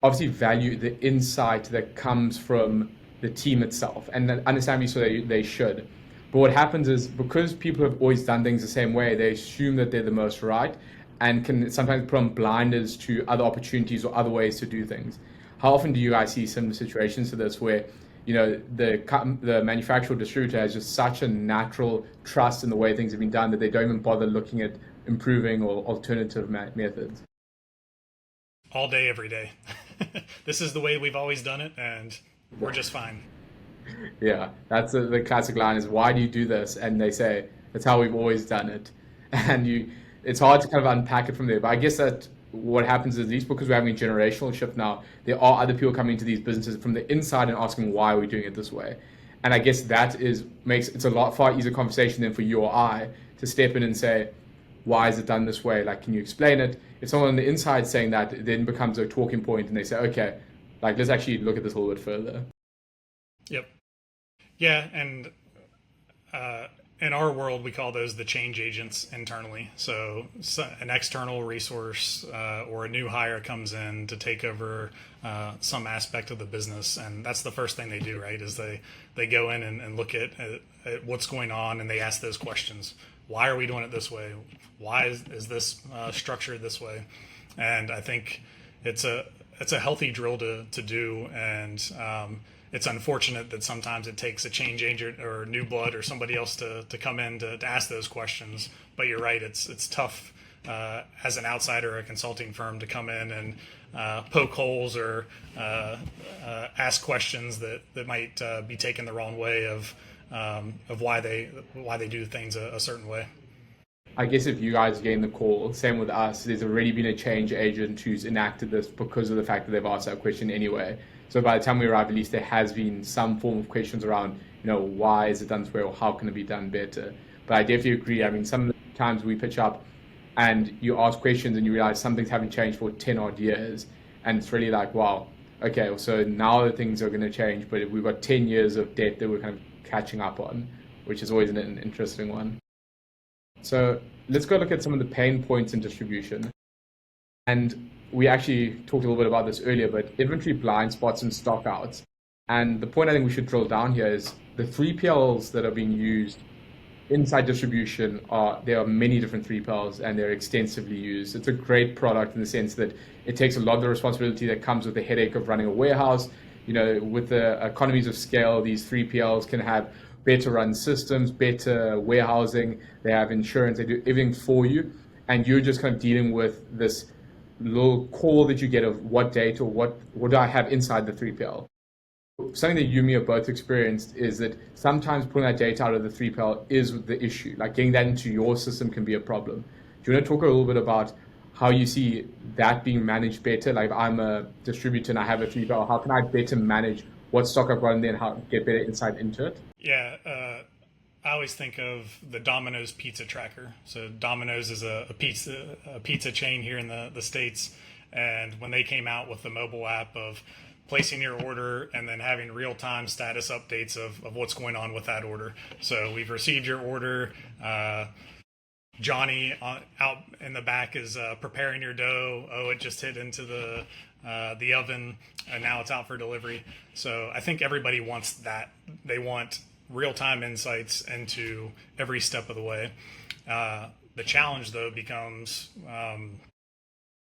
obviously value the insight that comes from the team itself, and understandably so they should. But what happens is because people have always done things the same way, they assume that they're the most right and can sometimes put on blinders to other opportunities or other ways to do things. How often do you guys see similar situations to this where the manufacturer or distributor has just such a natural trust in the way things have been done that they don't even bother looking at improving or alternative methods?
All day, every day. This is the way we've always done it, and we're just fine.
Yeah, that's the classic line is, why do you do this? And they say, that's how we've always done it. And it's hard to kind of unpack it from there. But I guess that what happens is, at least because we're having a generational shift now, there are other people coming into these businesses from the inside and asking why are we doing it this way. And I guess that makes it's a lot far easier conversation than for you or I to step in and say, why is it done this way? Like, can you explain it? If someone on the inside saying that, it then becomes a talking point and they say, okay, like, let's actually look at this a little bit further.
Yep. Yeah, and in our world, we call those the change agents internally. So an external resource or a new hire comes in to take over some aspect of the business, and that's the first thing they do, right? Is they go in and look at what's going on, and they ask those questions. Why are we doing it this way? Why is this structured this way? And I think it's a healthy drill to do, and it's unfortunate that sometimes it takes a change agent or new blood or somebody else to come in to ask those questions. But you're right, it's tough as an outsider or a consulting firm to come in and poke holes or ask questions that might be taken the wrong way of why they do things a certain way.
I guess if you guys gain the call, same with us, there's already been a change agent who's enacted this because of the fact that they've asked that question anyway. So by the time we arrive, at least there has been some form of questions around, why is it done this way or how can it be done better? But I definitely agree. I mean, some of the times we pitch up and you ask questions and you realize some things haven't changed for 10 odd years. And it's really like, wow, okay, so now that things are going to change, but we've got 10 years of debt that we're kind of catching up on, which is always an interesting one. So let's go look at some of the pain points in distribution. And we actually talked a little bit about this earlier, but inventory blind spots and stockouts. And the point I think we should drill down here is the 3PLs that are being used inside distribution are there are many different 3PLs and they're extensively used. It's a great product in the sense that it takes a lot of the responsibility that comes with the headache of running a warehouse. With the economies of scale, these 3PLs can have better run systems, better warehousing, they have insurance, they do everything for you. And you're just kind of dealing with this little call that you get of what date or what do I have inside the 3PL. Something that you and me have both experienced is that sometimes pulling that data out of the 3PL is the issue. Like getting that into your system can be a problem. Do you want to talk a little bit about how you see that being managed better? Like if I'm a distributor and I have a 3PL, how can I better manage what stock I've got in there and how get better insight into it?
Yeah, I always think of the Domino's pizza tracker. So Domino's is a pizza chain here in the States. And when they came out with the mobile app of placing your order and then having real-time status updates of what's going on with that order. So we've received your order. Johnny out in the back is preparing your dough. Oh, it just hit into the oven and now it's out for delivery. So I think everybody wants that. They want real-time insights into every step of the way. The challenge though becomes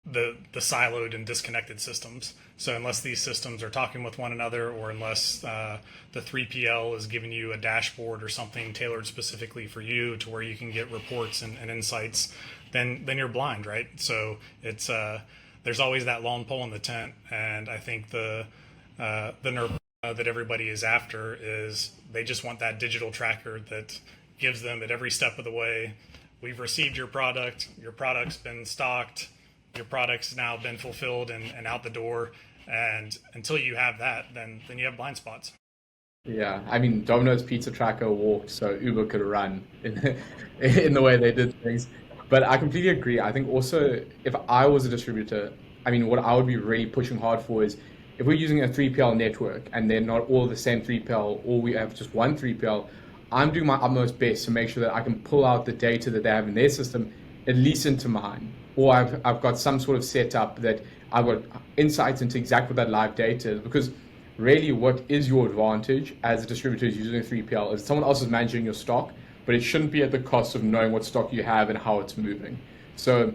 the siloed and disconnected systems. So unless these systems are talking with one another, or unless the 3PL is giving you a dashboard or something tailored specifically for you to where you can get reports and insights, then you're blind, right? So it's there's always that lone pole in the tent, and I think the nerve that everybody is after is they just want that digital tracker that gives them at every step of the way, we've received your product's been stocked, your product's now been fulfilled and out the door. And until you have that, then you have blind spots.
Yeah, I mean, Domino's Pizza Tracker walked so Uber could run in the way they did things. But I completely agree. I think also if I was a distributor, I mean, what I would be really pushing hard for is if we're using a 3PL network and they're not all the same 3PL, or we have just one 3PL, I'm doing my utmost best to make sure that I can pull out the data that they have in their system, at least into mine. Or I've got some sort of setup that I've got insights into exactly what that live data is. Because really, what is your advantage as a distributor is using a 3PL is someone else is managing your stock, but it shouldn't be at the cost of knowing what stock you have and how it's moving. So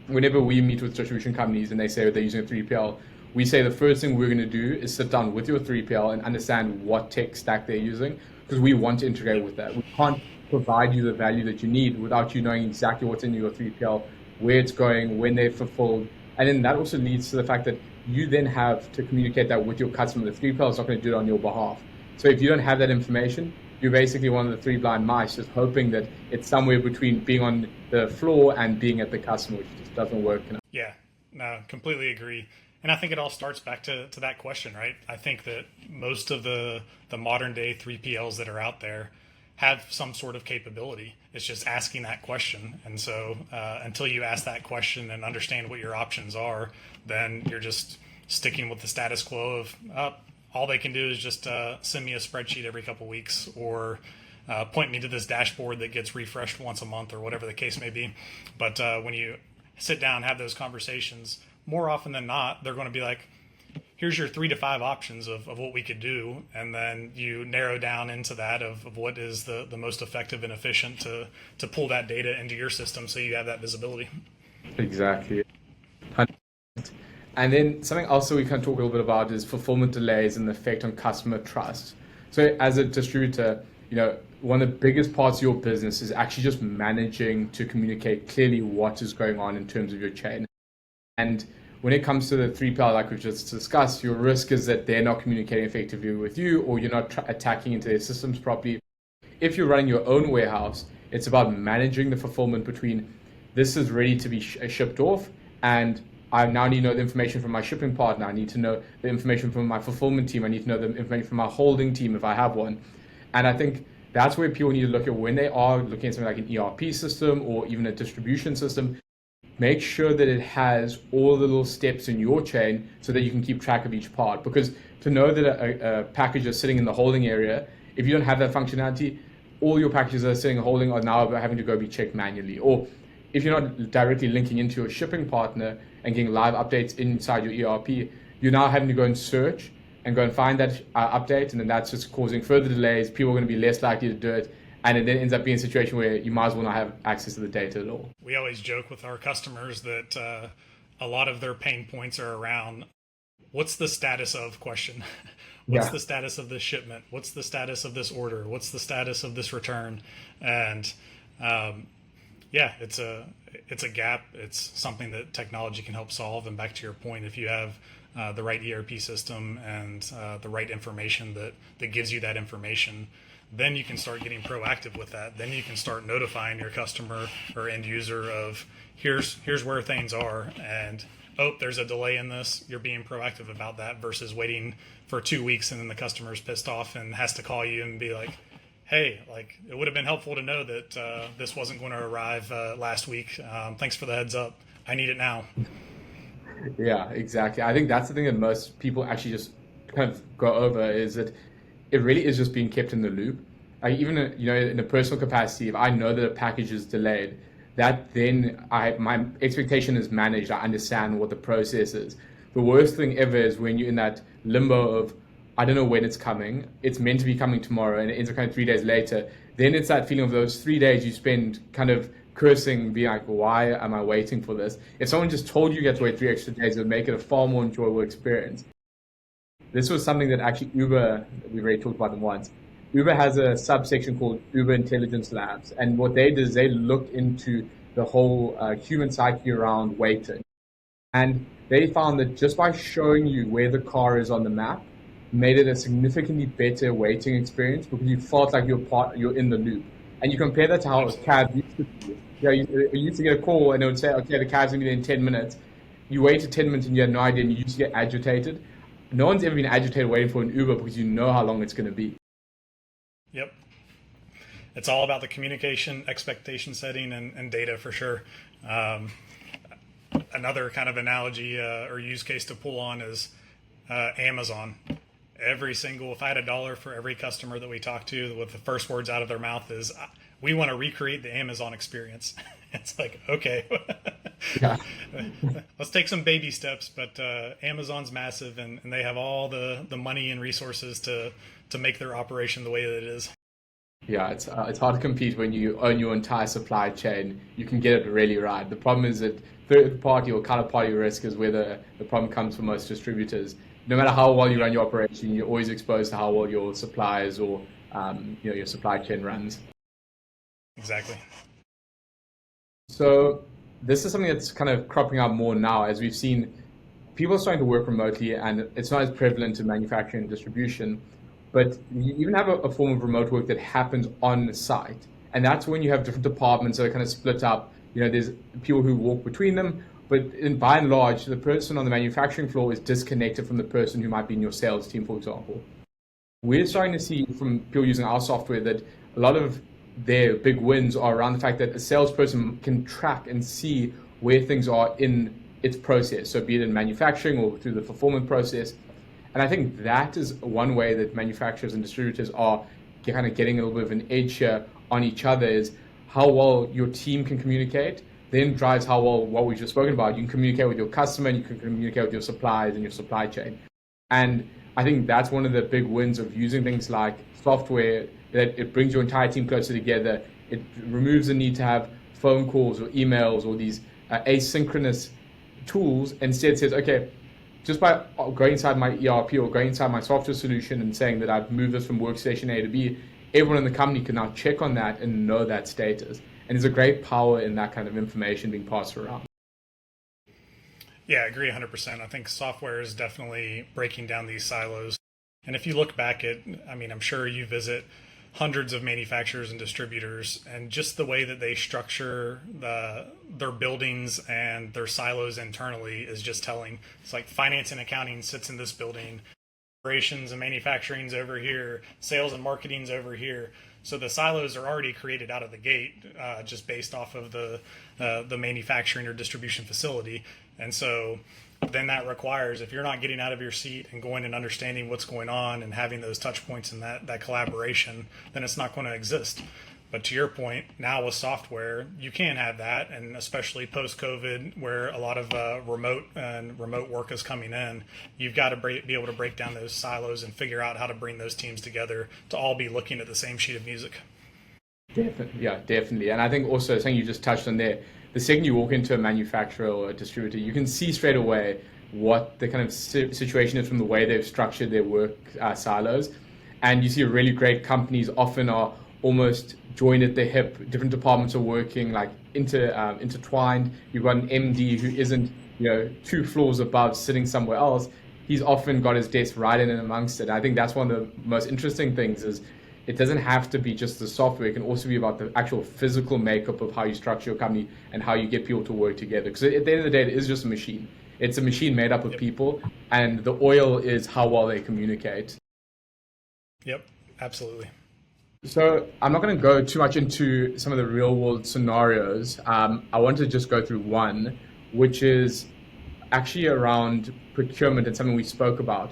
whenever we meet with distribution companies and they say they're using a 3PL, we say the first thing we're going to do is sit down with your 3PL and understand what tech stack they're using, because we want to integrate with that. We can't provide you the value that you need without you knowing exactly what's in your 3PL, where it's going, when they're fulfilled. And then that also leads to the fact that you then have to communicate that with your customer. The 3PL is not going to do it on your behalf. So if you don't have that information, you're basically one of the three blind mice, just hoping that it's somewhere between being on the floor and being at the customer, which just doesn't work.
Yeah, no, completely agree. And I think it all starts back to that question, right? I think that most of the modern day 3PLs that are out there have some sort of capability. It's just asking that question. And so until you ask that question and understand what your options are, then you're just sticking with the status quo of all they can do is just send me a spreadsheet every couple weeks, or point me to this dashboard that gets refreshed once a month, or whatever the case may be. But when you sit down and have those conversations, more often than not, they're going to be like, here's your 3 to 5 options of what we could do. And then you narrow down into that of what is the most effective and efficient to pull that data into your system so you have that visibility.
Exactly. And then something else that we can talk a little bit about is fulfillment delays and the effect on customer trust. So as a distributor, one of the biggest parts of your business is actually just managing to communicate clearly what is going on in terms of your chain. And when it comes to the 3PL, like we've just discussed, your risk is that they're not communicating effectively with you, or you're not attacking into their systems properly. If you're running your own warehouse, it's about managing the fulfillment between this is ready to be shipped off, and I now need to know the information from my shipping partner. I need to know the information from my fulfillment team. I need to know the information from my holding team if I have one. And I think that's where people need to look at when they are looking at something like an ERP system or even a distribution system. Make sure that it has all the little steps in your chain so that you can keep track of each part. Because to know that a package is sitting in the holding area, if you don't have that functionality, all your packages that are sitting in holding are now having to go be checked manually. Or if you're not directly linking into your shipping partner and getting live updates inside your ERP, you're now having to go and search and go and find that update, and then that's just causing further delays. People are going to be less likely to do it, and it then ends up being a situation where you might as well not have access to the data at all.
We always joke with our customers that a lot of their pain points are around what's the status of question. What's the status of this shipment? What's the status of this order? What's the status of this return? And yeah, it's a gap. It's something that technology can help solve. And back to your point, if you have the right ERP system and the right information that gives you that information, then you can start getting proactive with that. Then you can start notifying your customer or end user of here's where things are, and oh, there's a delay in this. You're being proactive about that versus waiting for 2 weeks and then the customer's pissed off and has to call you and be like, hey, like it would have been helpful to know that this wasn't going to arrive last week. Thanks for the heads up. I need it now.
Yeah, exactly. I think that's the thing that most people actually just kind of go over, is that it really is just being kept in the loop. Like even in a personal capacity, if I know that a package is delayed, that then my expectation is managed. I understand what the process is. The worst thing ever is when you're in that limbo of I don't know when it's coming. It's meant to be coming tomorrow, and it ends up coming 3 days later. Then it's that feeling of those 3 days you spend kind of cursing, being like, why am I waiting for this? If someone just told you get to wait 3 extra days, it would make it a far more enjoyable experience. This was something that actually Uber, we've already talked about them once. Uber has a subsection called Uber Intelligence Labs. And what they did is they looked into the whole human psyche around waiting. And they found that just by showing you where the car is on the map, made it a significantly better waiting experience because you felt like you're in the loop. And you compare that to how a cab used to be. You used to get a call and it would say, okay, the cab's going to be there in 10 minutes. You waited 10 minutes and you had no idea, and you used to get agitated. No one's ever been agitated waiting for an Uber because you know how long it's going to be.
Yep. It's all about the communication, expectation setting, and data for sure. Another kind of analogy or use case to pull on is Amazon. If I had $1 for every customer that we talk to, with the first words out of their mouth is, we want to recreate the Amazon experience. It's like, okay,
Yeah.
let's take some baby steps, but Amazon's massive, and they have all the money and resources to make their operation the way that it is.
Yeah, it's hard to compete when you own your entire supply chain. You can get it really right. The problem is that third party or counterparty risk is where the problem comes for most distributors. No matter how well you run your operation, you're always exposed to how well your suppliers or your supply chain runs.
Exactly.
So this is something that's kind of cropping up more now, as we've seen people are starting to work remotely, and it's not as prevalent in manufacturing and distribution. But you even have a form of remote work that happens on site, and that's when you have different departments that are kind of split up. There's people who walk between them, but by and large, the person on the manufacturing floor is disconnected from the person who might be in your sales team, for example. We're starting to see from people using our software that a lot of their big wins are around the fact that a salesperson can track and see where things are in its process. So be it in manufacturing or through the fulfillment process. And I think that is one way that manufacturers and distributors are kind of getting a little bit of an edge here on each other, is how well your team can communicate, then drives how well what we've just spoken about. You can communicate with your customer, and you can communicate with your suppliers and your supply chain. And I think that's one of the big wins of using things like software, that it brings your entire team closer together. It removes the need to have phone calls or emails or these asynchronous tools. Instead says, okay, just by going inside my ERP or going inside my software solution and saying that I've moved this from workstation A to B, everyone in the company can now check on that and know that status. And there's a great power in that kind of information being passed around.
Yeah, I agree 100%. I think software is definitely breaking down these silos. And if you look back I'm sure you visit hundreds of manufacturers and distributors, and just the way that they structure their buildings and their silos internally is just telling. It's like finance and accounting sits in this building, operations and manufacturing's over here, sales and marketing's over here. So the silos are already created out of the gate, just based off of the manufacturing or distribution facility. And so then that requires, if you're not getting out of your seat and going and understanding what's going on and having those touch points and that collaboration, then it's not going to exist. But to your point, now with software, you can have that, and especially post-COVID, where a lot of remote work is coming in, you've got to be able to break down those silos and figure out how to bring those teams together to all be looking at the same sheet of music.
Definitely, yeah, definitely. And I think also something you just touched on there, the second you walk into a manufacturer or a distributor, you can see straight away what the kind of situation is from the way they've structured their work silos. And you see really great companies often are almost joined at the hip. Different departments are working like intertwined. You've got an MD who isn't, 2 floors above, sitting somewhere else. He's often got his desk right in and amongst it. I think that's one of the most interesting things is it doesn't have to be just the software. It can also be about the actual physical makeup of how you structure your company and how you get people to work together. Because at the end of the day, it is just a machine. It's a machine made up of people, and the oil is how well they communicate.
Yep, absolutely.
So I'm not going to go too much into some of the real world scenarios. I want to just go through one, which is actually around procurement and something we spoke about.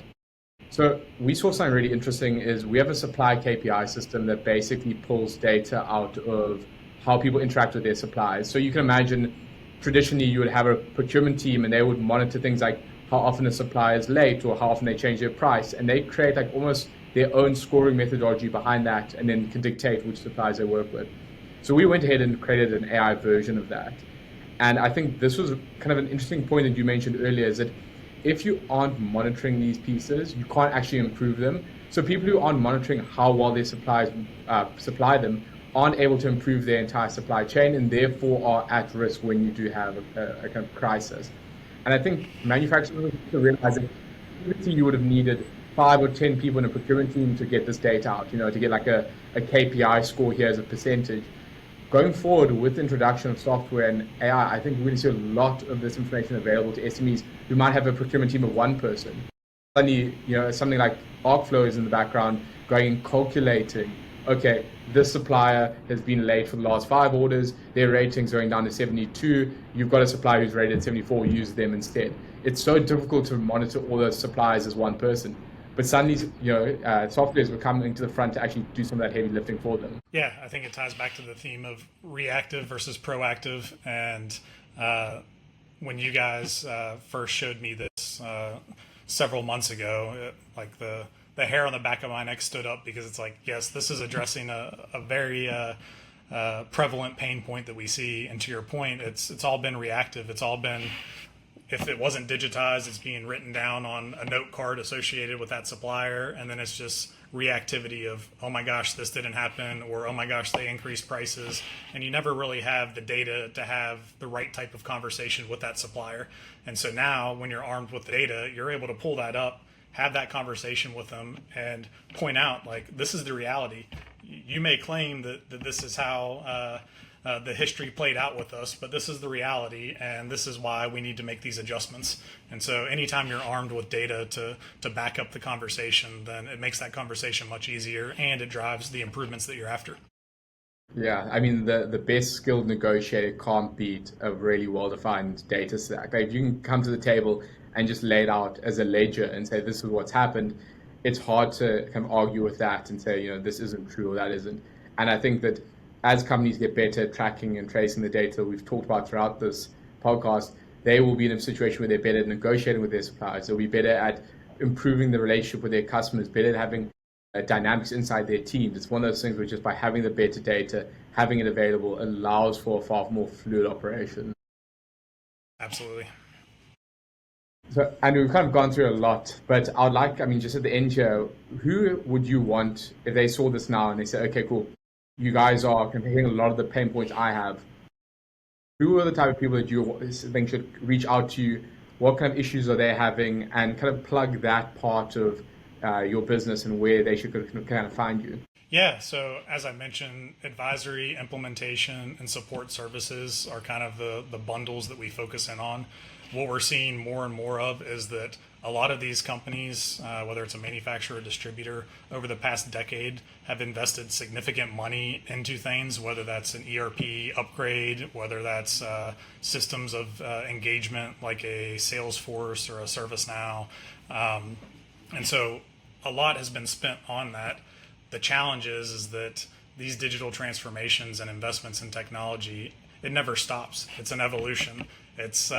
So we saw something really interesting is we have a supply KPI system that basically pulls data out of how people interact with their suppliers. So you can imagine traditionally you would have a procurement team and they would monitor things like how often a supplier is late or how often they change their price. And they create like almost their own scoring methodology behind that and then can dictate which suppliers they work with. So we went ahead and created an AI version of that. And I think this was kind of an interesting point that you mentioned earlier is that if you aren't monitoring these pieces, you can't actually improve them. So people who aren't monitoring how well their suppliers supply them aren't able to improve their entire supply chain and therefore are at risk when you do have a kind of crisis. And I think manufacturers realize that previously you would have needed 5 or 10 people in a procurement team to get this data out, to get like a KPI score here as a percentage. Going forward with the introduction of software and AI, I think we're going to see a lot of this information available to SMEs who might have a procurement team of one person. Suddenly, something like ArcFlow is in the background going and calculating, okay, this supplier has been late for the last 5 orders, their rating's going down to 72, you've got a supplier who's rated 74, use them instead. It's so difficult to monitor all those suppliers as one person. But suddenly, softwares were coming to the front to actually do some of that heavy lifting for them.
Yeah, I think it ties back to the theme of reactive versus proactive. And when you guys first showed me this several months ago, like the hair on the back of my neck stood up because it's like, yes, this is addressing a very prevalent pain point that we see. And to your point, it's all been reactive. It's all been, if it wasn't digitized, it's being written down on a note card associated with that supplier, and then it's just reactivity of, oh my gosh, this didn't happen, or oh my gosh, they increased prices, and you never really have the data to have the right type of conversation with that supplier. And so now, when you're armed with the data, you're able to pull that up, have that conversation with them, and point out, like, this is the reality. You may claim that this is how the history played out with us, but this is the reality, and this is why we need to make these adjustments. And so anytime you're armed with data to back up the conversation, then it makes that conversation much easier, and it drives the improvements that you're after.
Yeah, I mean, the best skilled negotiator can't beat a really well-defined data stack. Like, if you can come to the table and just lay it out as a ledger and say, this is what's happened, it's hard to kind of argue with that and say, this isn't true or that isn't. And I think that as companies get better at tracking and tracing the data we've talked about throughout this podcast, they will be in a situation where they're better at negotiating with their suppliers. They'll be better at improving the relationship with their customers, better at having dynamics inside their teams. It's one of those things where just by having the better data, having it available, allows for a far more fluid operation.
Absolutely.
So, Andrew, we've kind of gone through a lot, but I would like, just at the end here, who would you want if they saw this now and they say, okay, cool, you guys are comparing a lot of the pain points I have. Who are the type of people that you think should reach out to you? What kind of issues are they having? And kind of plug that part of your business and where they should kind of find you.
Yeah, so as I mentioned, advisory, implementation, and support services are kind of the bundles that we focus in on. What we're seeing more and more of is that a lot of these companies, whether it's a manufacturer or distributor, over the past decade have invested significant money into things, whether that's an ERP upgrade, whether that's systems of engagement like a Salesforce or a ServiceNow. And so a lot has been spent on that. The challenge is that these digital transformations and investments in technology, it never stops. It's an evolution. It's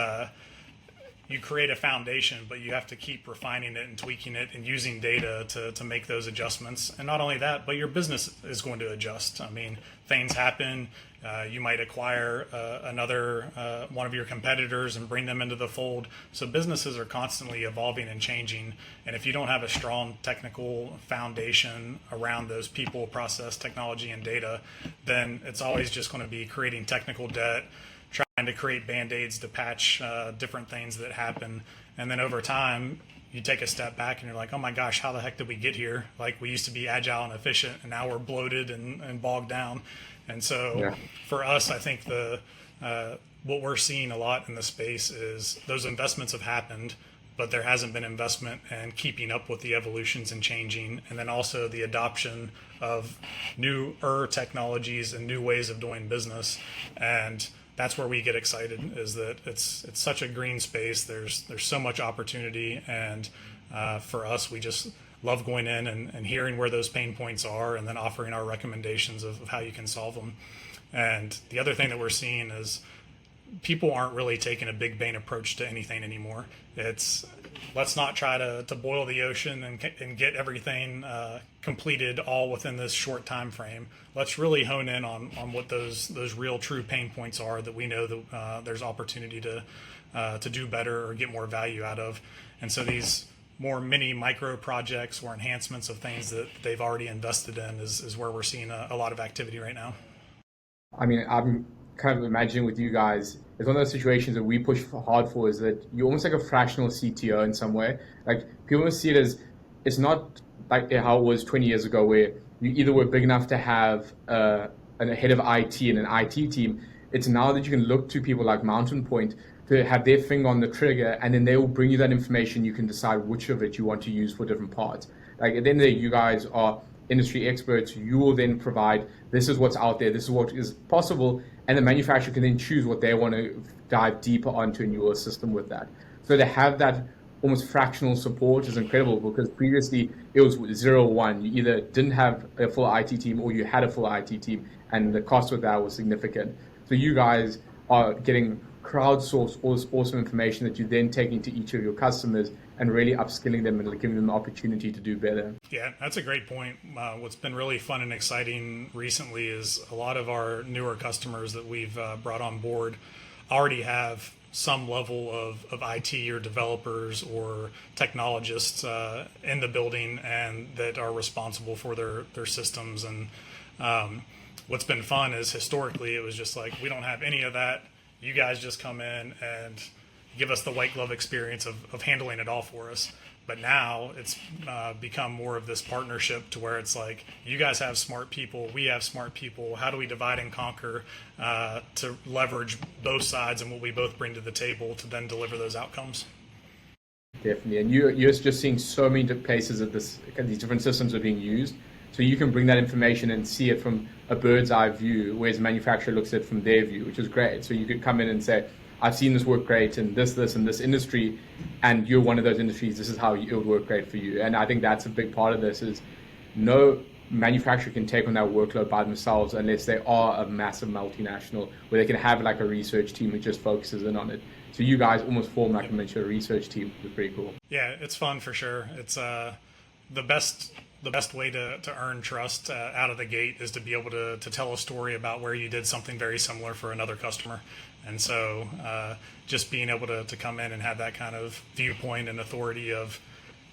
you create a foundation, but you have to keep refining it and tweaking it and using data to make those adjustments. And not only that, but your business is going to adjust. I mean, things happen. You might acquire another one of your competitors and bring them into the fold. So businesses are constantly evolving and changing. And if you don't have a strong technical foundation around those people, process, technology, and data, then it's always just going to be creating technical debt, trying to create band-aids to patch different things that happen. And then over time, you take a step back and you're like, oh my gosh, how the heck did we get here? Like, we used to be agile and efficient, and now we're bloated and bogged down. And so for us, I think what we're seeing a lot in the space is those investments have happened, but there hasn't been investment in keeping up with the evolutions and changing, and then also the adoption of newer technologies and new ways of doing business. And that's where we get excited, is that it's such a green space. There's so much opportunity, and for us, we just love going in and hearing where those pain points are, and then offering our recommendations of how you can solve them. And the other thing that we're seeing is people aren't really taking a big bang approach to anything anymore. It's, let's not try to boil the ocean and get everything completed all within this short time frame. Let's really hone in on what those real true pain points are that we know that there's opportunity to do better or get more value out of. And so these more mini micro projects or enhancements of things that they've already invested in is where we're seeing a lot of activity right now.
I mean, I'm kind of imagining with you guys, it's one of those situations that we push hard for, is that you're almost like a fractional CTO in some way. Like, people see it as, it's not like how it was 20 years ago, where you either were big enough to have a head of IT and an IT team. It's now that you can look to people like Mountain Point to have their finger on the trigger, and then they will bring you that information. You can decide which of it you want to use for different parts. Like, at the end of the day, you guys are industry experts. You will then provide, this is what's out there, this is what is possible, and the manufacturer can then choose what they want to dive deeper onto in your system with that. So to have that almost fractional support is incredible, because previously it was 0-1. You either didn't have a full IT team or you had a full IT team, and the cost with that was significant. So you guys are getting crowdsourced all this awesome information that you then take into each of your customers and really upskilling them and giving them the opportunity to do better.
Yeah, that's a great point. What's been really fun and exciting recently is a lot of our newer customers that we've brought on board already have some level of IT or developers or technologists in the building, and that are responsible for their systems. And what's been fun is, historically, it was just like, we don't have any of that. You guys just come in and give us the white glove experience of handling it all for us. But now it's become more of this partnership, to where it's like, you guys have smart people, we have smart people. How do we divide and conquer to leverage both sides and what we both bring to the table to then deliver those outcomes?
Definitely. And you're just seeing so many places that these different systems are being used. So you can bring that information and see it from a bird's eye view, whereas the manufacturer looks at it from their view, which is great. So you could come in and say, I've seen this work great in this, and this industry, and you're one of those industries. This is how it would work great for you. And I think that's a big part of this, is no manufacturer can take on that workload by themselves unless they are a massive multinational, where they can have like a research team that just focuses in on it. So you guys almost form like a miniature research team, which is pretty cool.
Yeah, it's fun for sure. It's the best way to earn trust out of the gate is to be able to tell a story about where you did something very similar for another customer. And so just being able to come in and have that kind of viewpoint and authority of,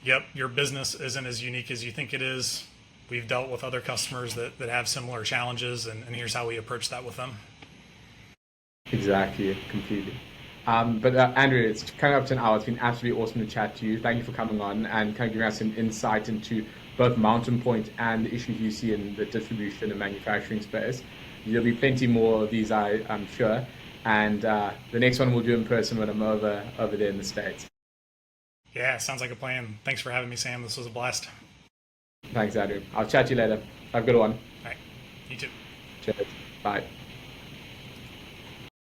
yep, your business isn't as unique as you think it is. We've dealt with other customers that have similar challenges, and here's how we approach that with them.
Exactly, completely. But Andrew, it's kind of up to an hour. It's been absolutely awesome to chat to you. Thank you for coming on and kind of giving us some insight into both Mountain Point and the issues you see in the distribution and manufacturing space. There'll be plenty more of these, I'm sure. And the next one we'll do in person when I'm over there in the States.
Yeah, sounds like a plan. Thanks for having me, Sam. This was a blast.
Thanks, Andrew. I'll chat to you later. Have a good one.
All right. You too.
Cheers. Bye.